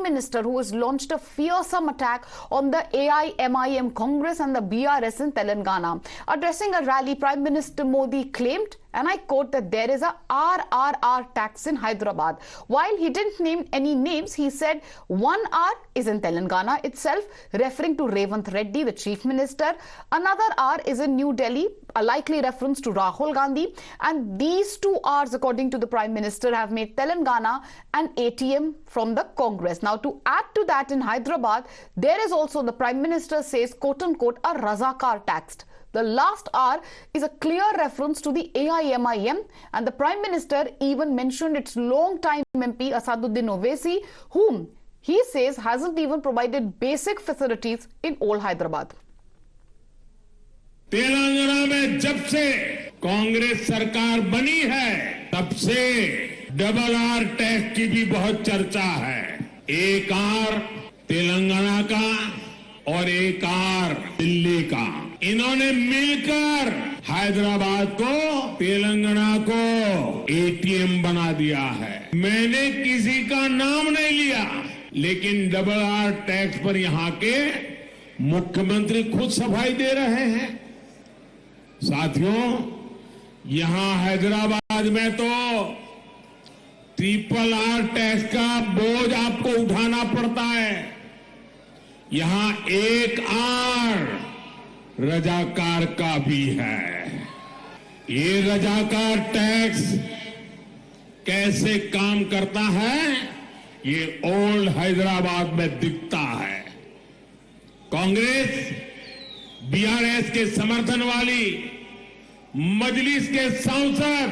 Prime Minister who has launched a fearsome attack on the AIMIM Congress and the BRS in Telangana. Addressing a rally, Prime Minister Modi claimed, and I quote, that there is a RRR tax in Hyderabad. While he didn't name any names, he said 1 R is in Telangana itself, referring to Revanth Reddy, the Chief Minister. Another R is in New Delhi, a likely reference to Rahul Gandhi. And these 2 R's, according to the Prime Minister, have made Telangana an ATM from the Congress. Now, to add to that, in Hyderabad, there is also, the Prime Minister says, quote-unquote, a Razakar tax. The last R is a clear reference to the AIMIM, and the Prime Minister even mentioned its long-time MP Asaduddin Owaisi, whom he says hasn't even provided basic facilities in old Hyderabad. Telangana में जब से कांग्रेस सरकार बनी है, तब से double R tax की भी बहुत चर्चा है। एक आर तेलंगाना का और एक आर दिल्ली का। इन्होंने मिलकर हैदराबाद को, तेलंगाना को एटीएम बना दिया है। मैंने किसी का नाम नहीं लिया, लेकिन डबल आर टैक्स पर यहां के मुख्यमंत्री खुद सफाई दे रहे हैं। साथियों, यहां हैदराबाद में तो ट्रिपल आर टैक्स का बोझ आपको उठाना पड़ता है। यहां एक आर रजाकार का भी है। ये रजाकार टैक्स कैसे काम करता है, ये ओल्ड हैदराबाद में दिखता है। कांग्रेस बीआरएस के समर्थन वाली मजलिस के सांसद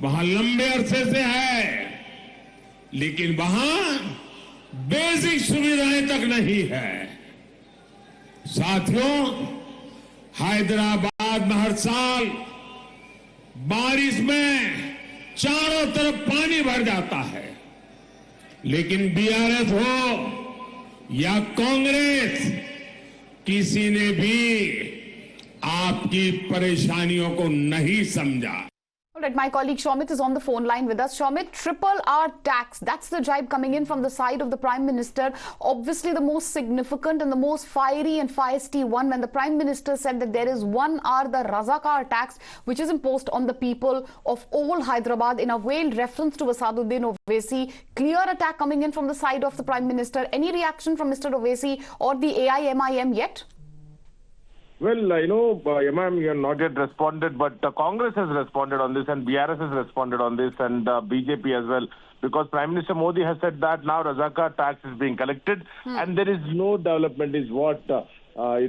वहां लंबे अरसे से है, लेकिन वहां बेसिक सुविधाएं तक नहीं है। साथियों, हैदराबाद में हर साल बारिश में चारों तरफ पानी भर जाता है, लेकिन बीआरएस हो या कांग्रेस, किसी ने भी आपकी परेशानियों को नहीं समझा। All right, my colleague Shomit is on the phone line with us. Shomit, triple R tax, that's the jibe coming in from the side of the Prime Minister. Obviously the most significant and the most fiery and feisty one, when the Prime Minister said that there is 1 R, the Razakar tax, which is imposed on the people of old Hyderabad, in a veiled reference to Asaduddin Owaisi. Clear attack coming in from the side of the Prime Minister. Any reaction from Mr. Owaisi or the AIMIM yet? Well, MIM, you have not yet responded, but Congress has responded on this and BRS has responded on this, and BJP as well, because Prime Minister Modi has said that now Razakar tax is being collected and there is no development, is what Prime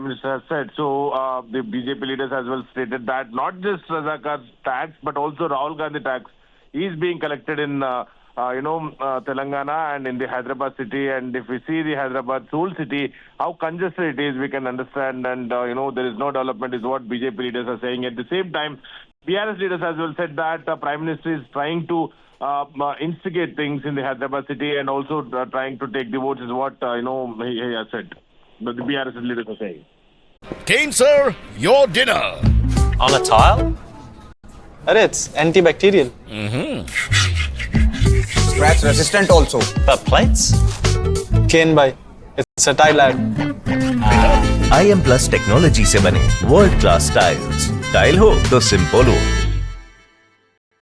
Minister has said. So the BJP leaders as well stated that not just Razakar tax but also Rahul Gandhi tax is being collected in Telangana and in the Hyderabad city. And if we see the Hyderabad Soul city, how congested it is, we can understand. And, there is no development is what BJP leaders are saying. At the same time, BRS leaders as well said that Prime Minister is trying to instigate things in the Hyderabad city and also trying to take the votes, is what, he has said. But the BRS leaders are saying. Kane, sir, your dinner. On a tile? It's antibacterial. Scratch resistant also. The plates? Kane bhai, it's a tile ad. IM Plus technology से बने world class tiles. Tile हो तो simple हो।